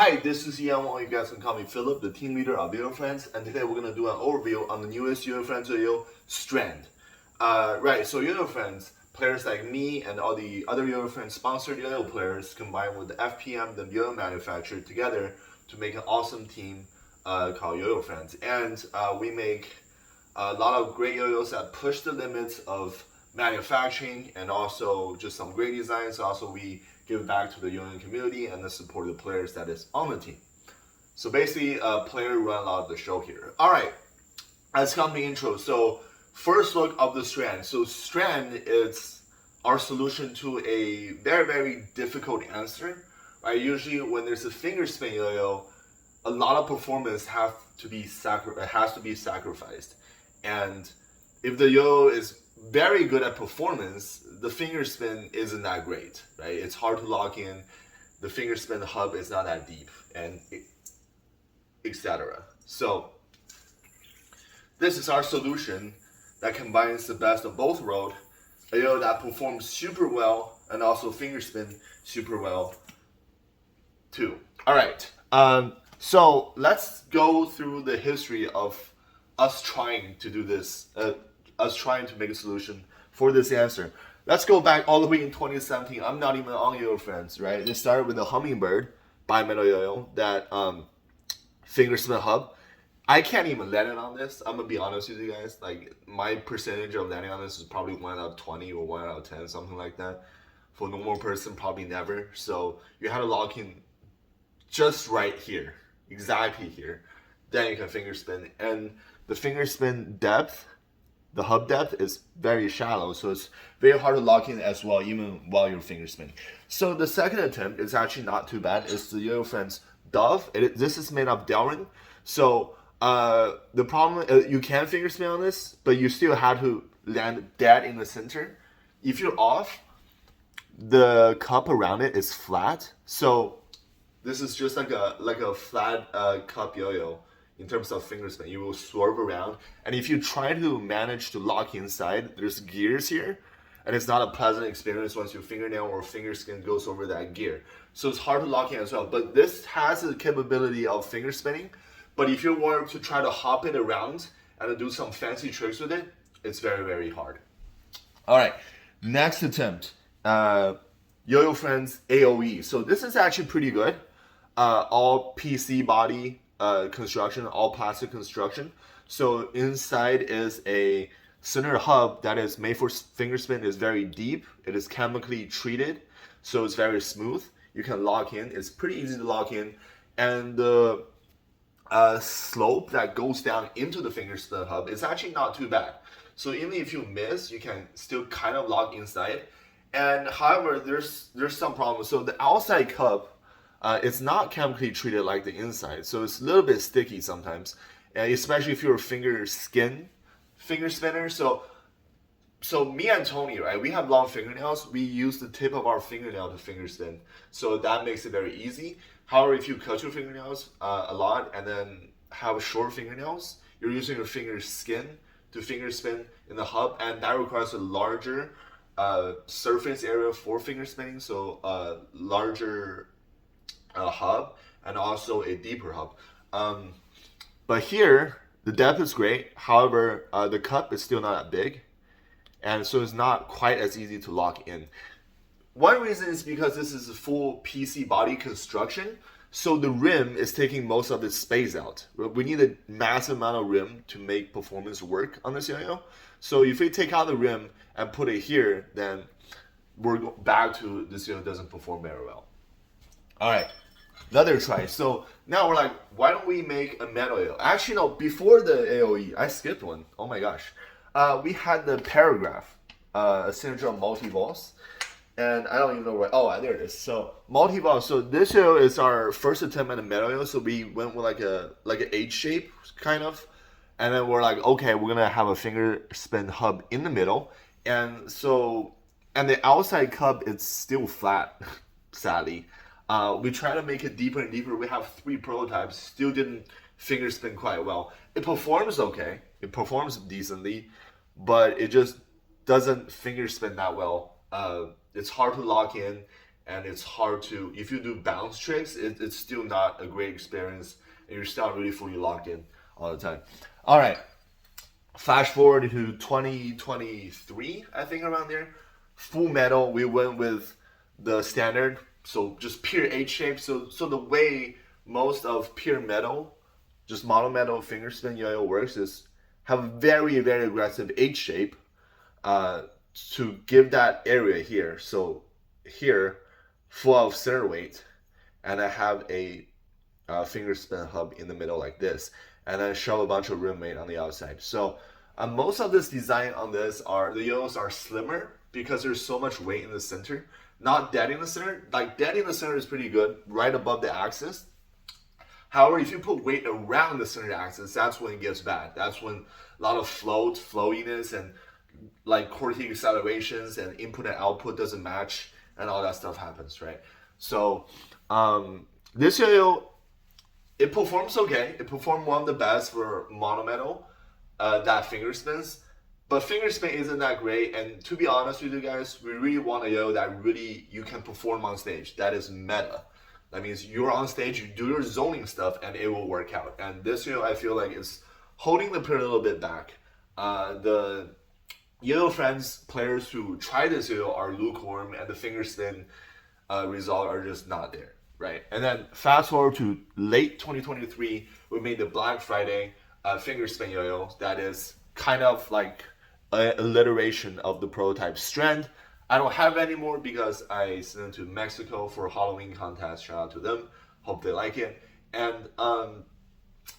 Hi, this is Ian, or you guys can call me Philip, the team leader of Yoyofriends, and today we're going to do an overview on the newest Yoyofriends Yoyo Strand. Right, so Yoyofriends, players like me and all the other Yoyofriends sponsored Yoyo players combined with the FPM, the Yoyo manufacturer, together to make an awesome team called Yoyofriends. And we make a lot of great Yoyos that push the limits of manufacturing and also just some great designs. Also, we give back to the Yoyo community and the support of the players that is on the team. So basically, player run a lot of the show here. All right, let's come to the intro. So first look of the Strand. So Strand is our solution to a very, very difficult answer. Right? Usually when there's a finger spin yo-yo, a lot of performance has to be sacrificed. And if the yo is very good at performance, the finger spin isn't that great, right? It's hard to lock in. The finger spin hub is not that deep, and etc. So this is our solution that combines the best of both worlds. A yo that performs super well and also finger spin super well too. All right. So let's go through the history of us trying to do this, us trying to make a solution for this answer. Let's go back all the way in 2017. I'm not even on Yoyofriends, right? It started with the Hummingbird bimetal yo-yo, that finger spin hub. I can't even land it on this. I'm gonna be honest with you guys. Like, my percentage of landing on this is probably 1 out of 20 or 1 out of 10, something like that. For a normal person, probably never. So you have to lock in just right here, exactly here. Then you can finger spin, and the finger spin depth, the hub depth, is very shallow, so it's very hard to lock in as well, even while you're finger spinning. So the second attempt is actually not too bad. It's the Yoyofriends Dove. This is made of Delrin. So the problem, you can finger spin on this, but you still have to land dead in the center. If you're off, the cup around it is flat. So this is just like a flat cup yo-yo. In terms of finger spin, you will swerve around, and if you try to manage to lock inside, there's gears here, and it's not a pleasant experience once your fingernail or finger skin goes over that gear. So it's hard to lock in as well. But this has the capability of finger spinning. But if you were to try to hop it around and do some fancy tricks with it, it's very, very hard. All right, next attempt, Yoyofriends AOE. So this is actually pretty good. All PC body construction, all plastic construction. So inside is a center hub that is made for finger spin. Is very deep. It is chemically treated, so it's very smooth. You can lock in. It's pretty easy to lock in, and the slope that goes down into the finger spin hub is actually not too bad. So even if you miss, you can still kind of lock inside. And however, there's some problems. So the outside cup, it's not chemically treated like the inside, so it's a little bit sticky sometimes, and especially if you're a finger spinner. So me and Tony, right? We have long fingernails. We use the tip of our fingernail to finger spin, so that makes it very easy. However, if you cut your fingernails a lot and then have short fingernails, you're using your finger skin to finger spin in the hub, and that requires a larger surface area for finger spinning. So larger hub and also a deeper hub. But here the depth is great. However, the cup is still not that big, and so it's not quite as easy to lock in. One reason is because this is a full PC body construction, so the rim is taking most of its space out. We need a massive amount of rim to make performance work on this yo-yo. So if we take out the rim and put it here, then we're back to this yo-yo doesn't perform very well. All right, another try. So now we're like, why don't we make a metal yo? Actually, no, before the AOE, I skipped one. Oh my gosh. We had the Paragraph, a signature of multi-balls. And I don't even know where, oh, there it is. So multi-ball. So this yo is our first attempt at a metal yo. So we went with like an H shape, kind of. And then we're like, okay, we're gonna have a finger spin hub in the middle. And so, and the outside cup, it's still flat, sadly. We try to make it deeper and deeper. We have 3 prototypes, still didn't finger spin quite well. It performs okay, it performs decently, but it just doesn't finger spin that well. It's hard to lock in, and it's hard to, if you do bounce tricks, it's still not a great experience, and you're still not really fully locked in all the time. All right, flash forward to 2023, I think around there. Full metal, we went with the standard, so just pure H shape. So the way most of pure metal, just mono metal finger spin yo-yo works is have a very very aggressive H shape to give that area here. So here, full of center weight, and I have a finger spin hub in the middle like this, and then shove a bunch of rim weight on the outside. So most of this design on this are, the yo-yos are slimmer because there's so much weight in the center. Not dead in the center. Like dead in the center is pretty good, right above the axis. However, if you put weight around the center axis, that's when it gets bad. That's when a lot of flowiness and like quartic accelerations and input and output doesn't match and all that stuff happens, right? So this yo-yo, it performs okay. It performed one of the best for mono metal that finger spins. But finger spin isn't that great, and to be honest with you guys, we really want a yo that really you can perform on stage. That is meta. That means you're on stage, you do your zoning stuff, and it will work out. And this yo, I feel like is holding the player a little bit back. The Yoyofriends players who try this yo are lukewarm, and the finger spin result are just not there, right? And then fast forward to late 2023, we made the Black Friday finger spin yo-yo that is kind of like an alliteration of the prototype Strand. I don't have it anymore because I sent them to Mexico for a Halloween contest. Shout out to them. Hope they like it. And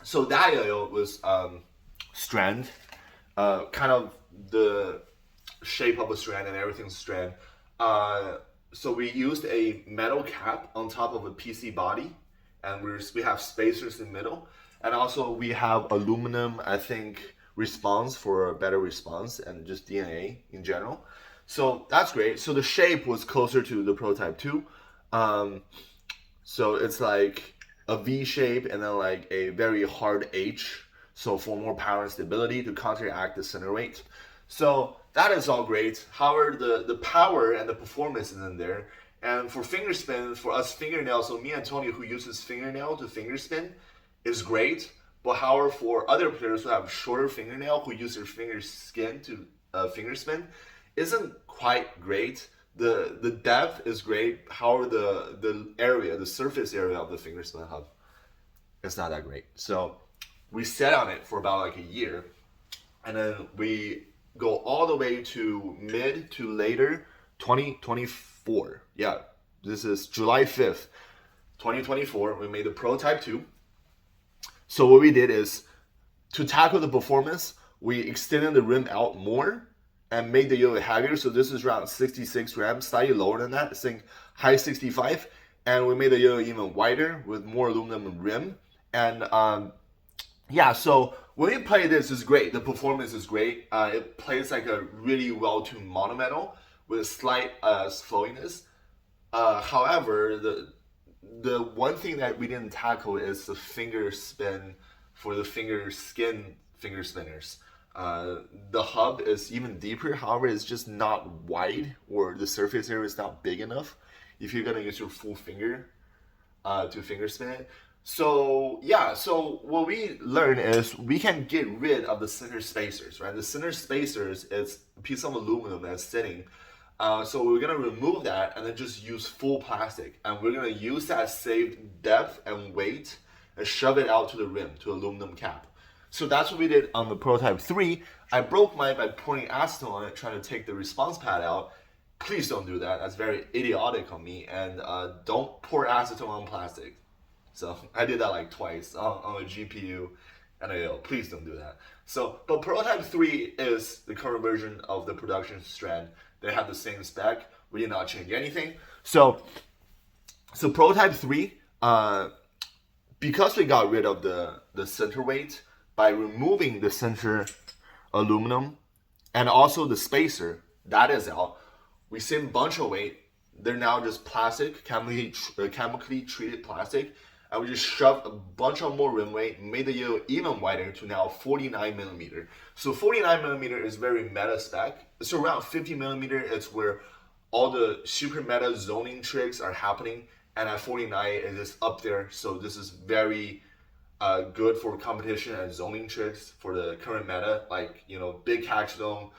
so that yo-yo was Strand, kind of the shape of a strand and everything's strand. So we used a metal cap on top of a PC body, and we have spacers in the middle, and also we have aluminum, I think, response for a better response, and just DNA in general. So that's great. So the shape was closer to the prototype 2. So it's like a V shape and then like a very hard H. So for more power and stability to counteract the center weight. So that is all great. However, the power and the performance isn't there. And for finger spin, for us fingernail, so me and Tony who uses fingernail to finger spin is great. But however, for other players who have shorter fingernail, who use their finger skin to finger spin, isn't quite great. The depth is great. However, the area, the surface area of the finger spin hub, is not that great. So we sat on it for about like a year, and then we go all the way to mid to later 2024. Yeah, this is July 5th, 2024. We made the prototype 2. So what we did is, to tackle the performance, we extended the rim out more and made the yo-yo heavier. So this is around 66 grams, slightly lower than that, I think high 65. And we made the yo-yo even wider with more aluminum rim. And yeah, so when we play this, it's great. The performance is great. It plays like a really well-tuned mono metal with a slight flowiness. However, the one thing that we didn't tackle is the finger spin for the finger spinners. The hub is even deeper, however, it's just not wide, or the surface area is not big enough if you're gonna use your full finger to finger spin it. So yeah, so what we learned is we can get rid of the center spacers, right? The center spacers is a piece of aluminum that's sitting. So we're gonna remove that and then just use full plastic, and we're gonna use that saved depth and weight and shove it out to the rim, to aluminum cap. So that's what we did on the prototype 3. I broke mine by pouring acetone on it, trying to take the response pad out. Please don't do that. That's very idiotic on me, and don't pour acetone on plastic. So I did that like twice on a GPU and a please don't do that. So, but prototype 3 is the current version of the production Strand. They have the same spec. We did not change anything. So prototype 3, because we got rid of the center weight by removing the center aluminum and also the spacer, that is out. We save a bunch of weight. They're now just plastic, chemically treated plastic. And we just shoved a bunch of more rim weight, made the yo even wider to now 49 millimeter. So 49 millimeter is very meta spec. So around 50 millimeter, it's where all the super meta zoning tricks are happening, and at 49 it is up there. So this is very good for competition and zoning tricks for the current meta, like big catch zone,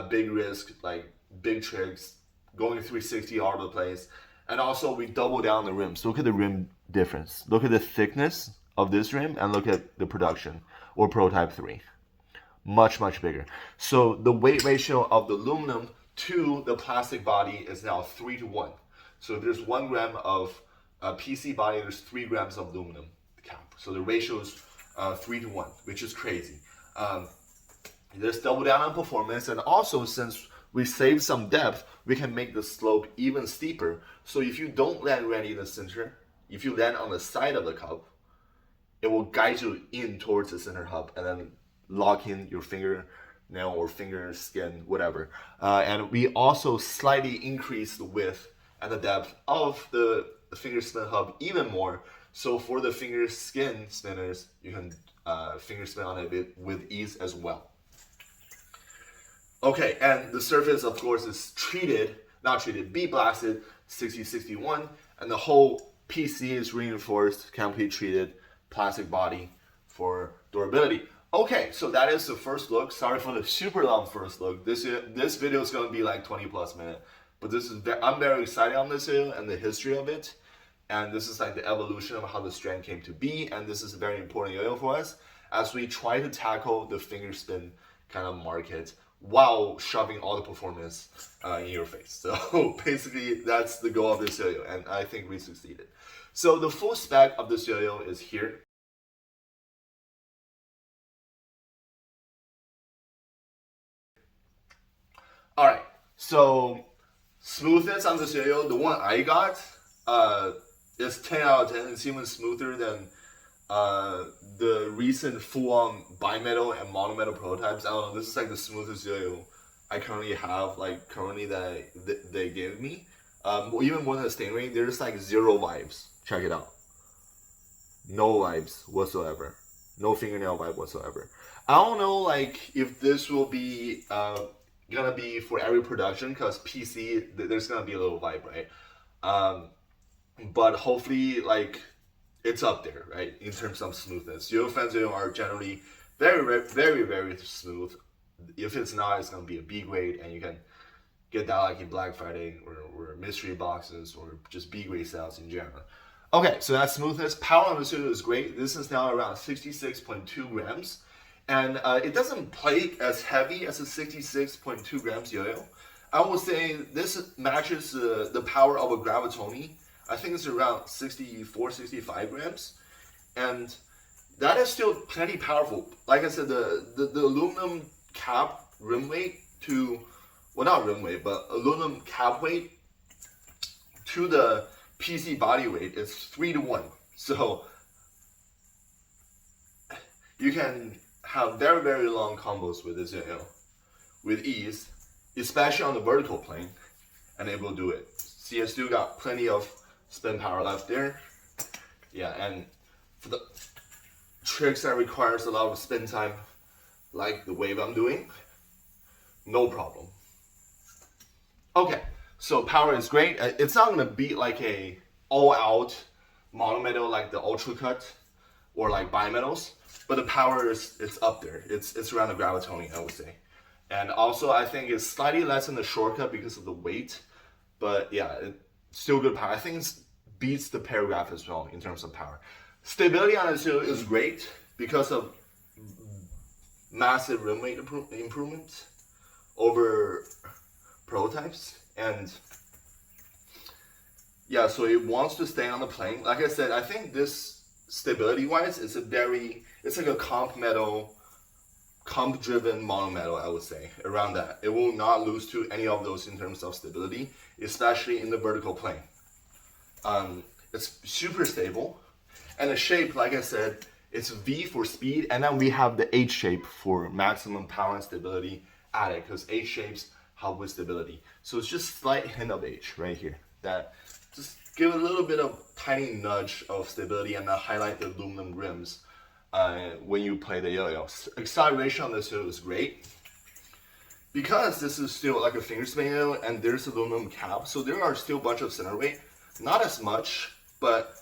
big risk, like big tricks, going 360 all over the place. And also we double down the rims. Look at the rim difference. Look at the thickness of this rim and look at the production or prototype 3. Much, much bigger. So the weight ratio of the aluminum to the plastic body is now 3-to-1. So if there's 1 gram of PC body, there's 3 grams of aluminum cap. So the ratio is 3-to-1, which is crazy. There's double down on performance, and also since we save some depth, we can make the slope even steeper. So if you don't land right in the center, if you land on the side of the cup, it will guide you in towards the center hub and then lock in your fingernail or finger skin, whatever. And we also slightly increase the width and the depth of the finger spin hub even more. So for the finger skin spinners, you can finger spin on it with ease as well. Okay, and the surface, of course, is bead blasted 6061, and the whole PC is reinforced, complete treated plastic body for durability. Okay, so that is the first look. Sorry for the super long first look. This video is gonna be like 20 plus minutes, but I'm very excited on this video and the history of it, and this is like the evolution of how the Strand came to be, and this is a very important yo-yo for us as we try to tackle the finger spin kind of market while shoving all the performance in your face. So basically that's the goal of this yo-yo, and I think we succeeded. So the full spec of this yo-yo is here. Alright, so smoothness on this yo-yo, the one I got is 10 out of 10. It's even smoother than the recent full-on bimetal and monometal prototypes. I don't know, this is like the smoothest yo-yo I currently have, that they gave me. Even more than the Stingray, there's like 0 vibes. Check it out. No vibes whatsoever. No fingernail vibe whatsoever. I don't know if this will be gonna be for every production, because PC there's gonna be a little vibe, right? But hopefully it's up there, right, in terms of smoothness. Yoyofriends are generally very, very, very smooth. If it's not, it's gonna be a B grade, and you can get that in Black Friday or mystery boxes or just B grade sales in general. Okay, so that's smoothness. Power on this yo-yo is great. This is now around 66.2 grams. And it doesn't play as heavy as a 66.2 grams yo-yo. I would say this matches the power of a Gravitoni. I think it's around 64, 65 grams. And that is still plenty powerful. Like I said, the aluminum cap rim weight not rim weight, but aluminum cap weight to the PC body weight is 3-to-1. So you can have very, very long combos with this yo-yo with ease, especially on the vertical plane, and it will do it. See, I still got plenty of spin power left there. Yeah, and for the tricks that requires a lot of spin time, like the wave I'm doing, no problem. Okay, so power is great. It's not gonna beat like a all-out monometal like the Ultra Cut or like bimetals, but the power is up there. It's around the Gravitoni, I would say. And also I think it's slightly less than the Shortcut because of the weight, but yeah, it's still good power. I think it beats the Paragraph as well in terms of power. Stability on this yo-yo is great because of massive rim weight improvements over prototypes, and yeah, so it wants to stay on the plane. Like I said, I think this stability wise is it's like a comp driven monometal, I would say, around that. It will not lose to any of those in terms of stability, especially in the vertical plane. It's super stable, and the shape, like I said, it's V for speed, and then we have the H shape for maximum power and stability added, because H shapes help with stability. So it's just slight hint of H right here that just give a little bit of tiny nudge of stability and highlight the aluminum rims when you play the yo-yo. Acceleration on this yo-yo is great. because this is still like a finger spin yo-yo and there's aluminum cap, so there are still a bunch of center weight. Not as much, but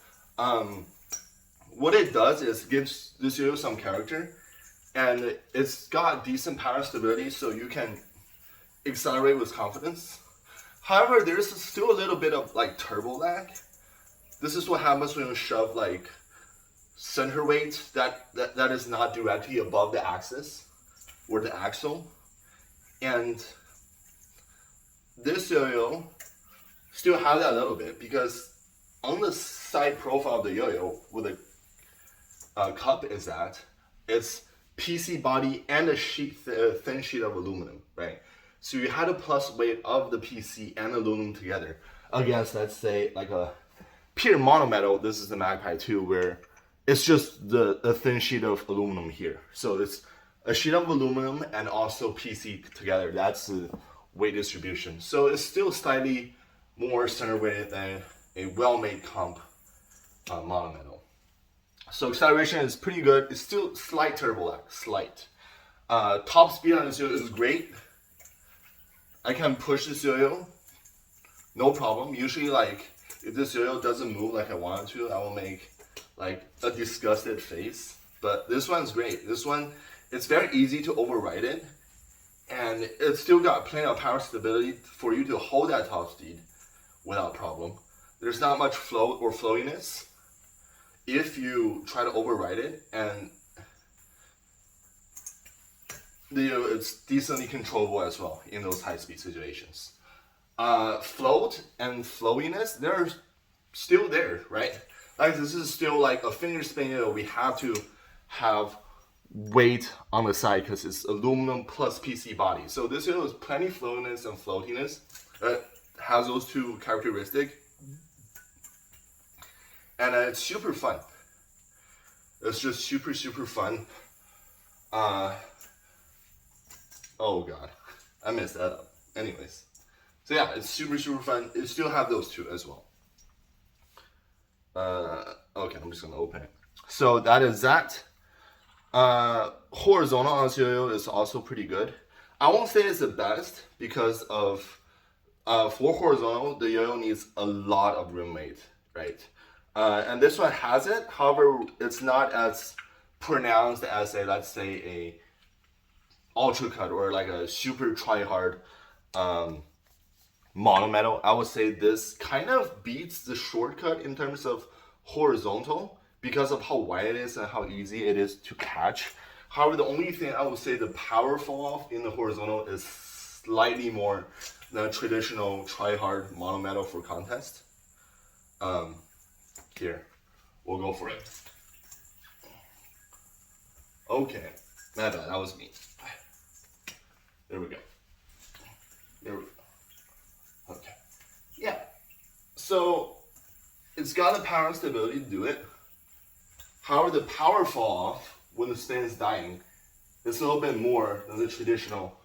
what it does is gives this yo-yo some character, and it's got decent power stability, so you can accelerate with confidence. However, there's still a little bit of like turbo lag. This is what happens when you shove like center weight that is not directly above the axis or the axle. And this yo-yo still has that a little bit, because on the side profile of the yo-yo where the cup is at, it's PC body and a thin sheet of aluminum, right? So you had a plus weight of the PC and aluminum together against, let's say, like a pure monometal. This is the Magpie 2, where it's just the thin sheet of aluminum here. So it's a sheet of aluminum and also PC together. That's the weight distribution. So it's still slightly more center weighted than a well-made comp monometal. So acceleration is pretty good. It's still slight turbo lag, slight. Top speed on this yo-yo is great. I can push this yo-yo, no problem. Usually, like, if this yo-yo doesn't move like I want it to, I will make like a disgusted face. But this one's great. This one, it's very easy to override it, and it's still got plenty of power stability for you to hold that top speed without problem. There's not much float or flowiness if you try to override it, and it's decently controllable as well in those high-speed situations. Float and flowiness, they're still there, right? Like, this is still like a finger spin yo-yo. We have to have weight on the side because it's aluminum plus PC body. So this yo-yo is plenty flowiness and floatiness. Has those two characteristics. And it's super fun. It's just super fun. Oh god, I messed that up. Anyways, so yeah, it's super fun. It still have those two as well. Okay, I'm just gonna open it. So that is that. Horizontal on this yo-yo is also pretty good. I won't say it's the best because of for horizontal, the yo-yo needs a lot of room weight, right? And this one has it. However, it's not as pronounced as a, let's say, a ultra cut or like a super try hard monometal. I would say this kind of beats the shortcut in terms of horizontal because of how wide it is and how easy it is to catch. However, the only thing I would say the power fall off in the horizontal is slightly more than a traditional try hard monometal for contest. Here, we'll go for it. Okay, my bad, that was me. There we go. There we go. Okay. Yeah. So it's got the power and stability to do it. However, the power fall off when the spin is dying is a little bit more than the traditional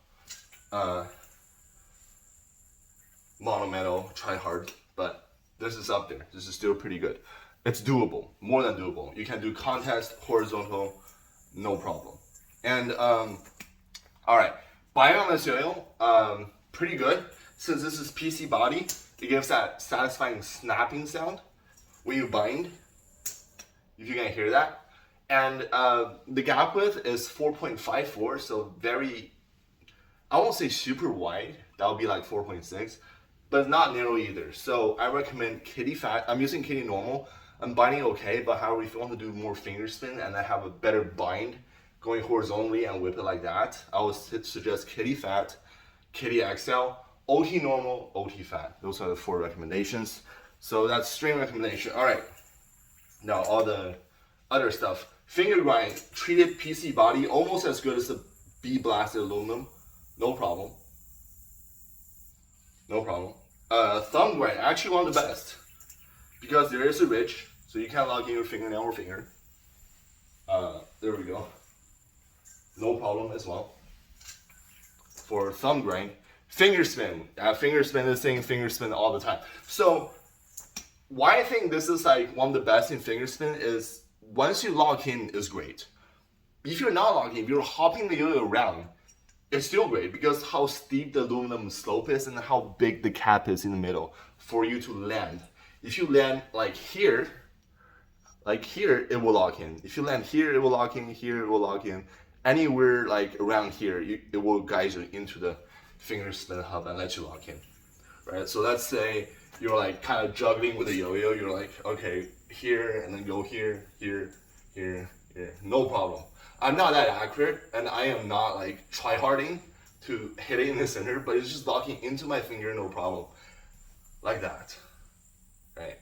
monometal try hard, but this is up there. This is still pretty good. It's doable, more than doable. You can do contest, horizontal, no problem. And all right. Binding on this yo-yo, pretty good. Since this is PC body, it gives that satisfying snapping sound when you bind, if you can hear that. And the gap width is 4.54, so very, I won't say super wide, that would be like 4.6, but not narrow either. So I recommend kitty fat. I'm using kitty normal. I'm binding okay, but however, if you want to do more finger spin and I have a better bind, going horizontally and whip it like that, I would suggest kitty fat, kitty XL, OT normal, OT fat. Those are the 4 recommendations. So that's string recommendation. All right. Now all the other stuff. Finger grind, treated PC body, almost as good as the B blasted aluminum. No problem. No problem. Thumb grind, actually one of the best because there is a ridge, so you can't lock in your fingernail or finger. There we go. No problem as well. For thumb grind, finger spin. Finger spin this thing, finger spin all the time. So why I think this is like one of the best in finger spin is once you lock in is great. If you're not locking, if you're hopping the yo-yo around, it's still great because how steep the aluminum slope is and how big the cap is in the middle for you to land. If you land like here, it will lock in. If you land here, it will lock in. Here, it will lock in. Anywhere like around here, it will guide you into the finger spin hub and let you lock in, right? So let's say you're like kind of juggling with a yo-yo. You're like, okay, here and then go here, here, here, here. No problem. I'm not that accurate, and I am not like try-harding to hit it in the center, but it's just locking into my finger, no problem, like that, right?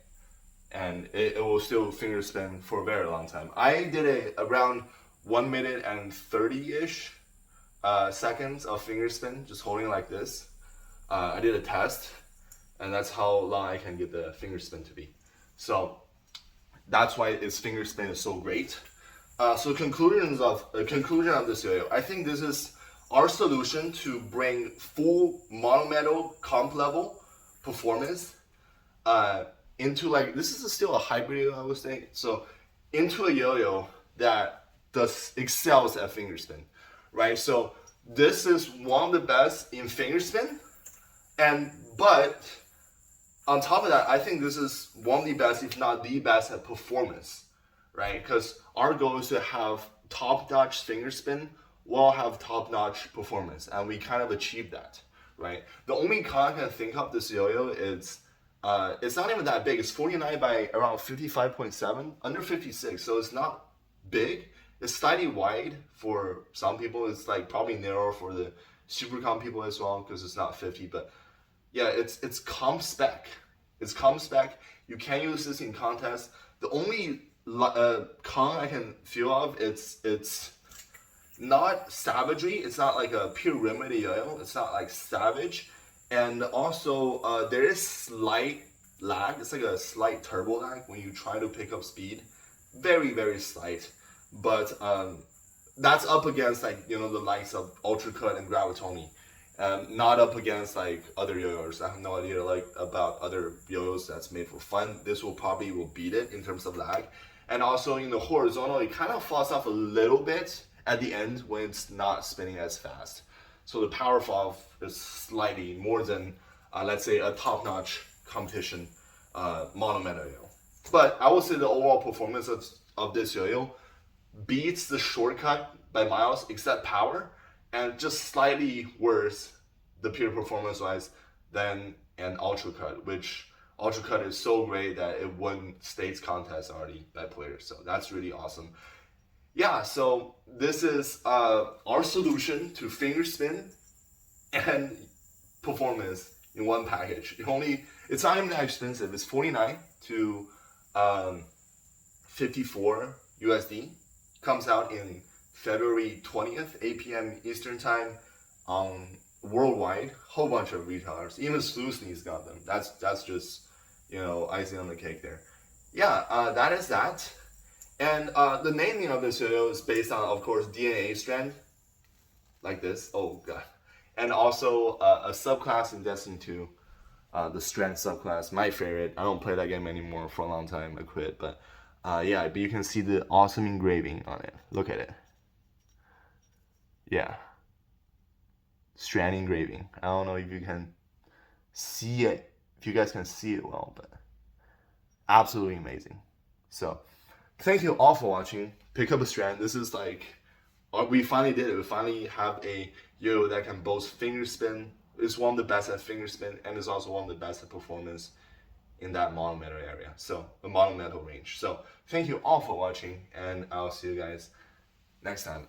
And it will still finger spin for a very long time. I did it around 1 minute and 30-ish seconds of finger spin, just holding like this. I did a test, and that's how long I can get the finger spin to be. So that's why its finger spin is so great. So conclusion of this video, I think this is our solution to bring full monometal comp level performance into like, this is still a hybrid yo-yo, I would say. So into a yo-yo that excels at finger spin, right? So this is one of the best in finger spin, but on top of that, I think this is one of the best, if not the best, at performance, right? Because our goal is to have top-notch finger spin while have top-notch performance, and we kind of achieved that, right? The only con I can think of this yo-yo is it's not even that big. It's 49 by around 55.7, under 56, so it's not big. It's slightly wide for some people. It's like probably narrow for the super comp people as well because it's not 50, but yeah, it's comp spec. It's comp spec. You can use this in contests. The only con I can feel of, it's not savagery. It's not like a pure remedy yo-yo. It's not like savage. And also there is slight lag. It's like a slight turbo lag when you try to pick up speed. Very, very slight. But that's up against like, you know, the likes of Ultracut and Gravitoni. Not up against like other yo-yos. I have no idea like about other yo-yos that's made for fun. This will beat it in terms of lag. And also in the horizontal, it kind of falls off a little bit at the end when it's not spinning as fast. So the power fall is slightly more than let's say a top-notch competition monometal yo-yo. But I would say the overall performance of this yo-yo beats the shortcut by miles except power, and just slightly worse the pure performance wise than an Ultracut, which Ultracut is so great that it won states contests already by players. So that's really awesome. Yeah, so this is our solution to finger spin and performance in one package. It's not even that expensive. It's 49 to 54 USD. Comes out in February 20th, 8 p.m. Eastern time, worldwide. Whole bunch of retailers. Even Sluisny's got them. That's just, you know, icing on the cake there. Yeah, that is that. And the naming of this yo-yo is based on, of course, DNA Strand, like this. Oh god. And also a subclass in Destiny 2, the Strand subclass, my favorite. I don't play that game anymore for a long time. I quit, but yeah. But you can see the awesome engraving on it. Look at it. Yeah. Strand engraving. I don't know if you can see it, if you guys can see it well, but absolutely amazing. So thank you all for watching. Pick up a Strand. This is like, we finally did it. We finally have a yo that can both finger spin. It's one of the best at finger spin, and it's also one of the best at performance in that monometal area. So the monometal range. So thank you all for watching, and I'll see you guys next time.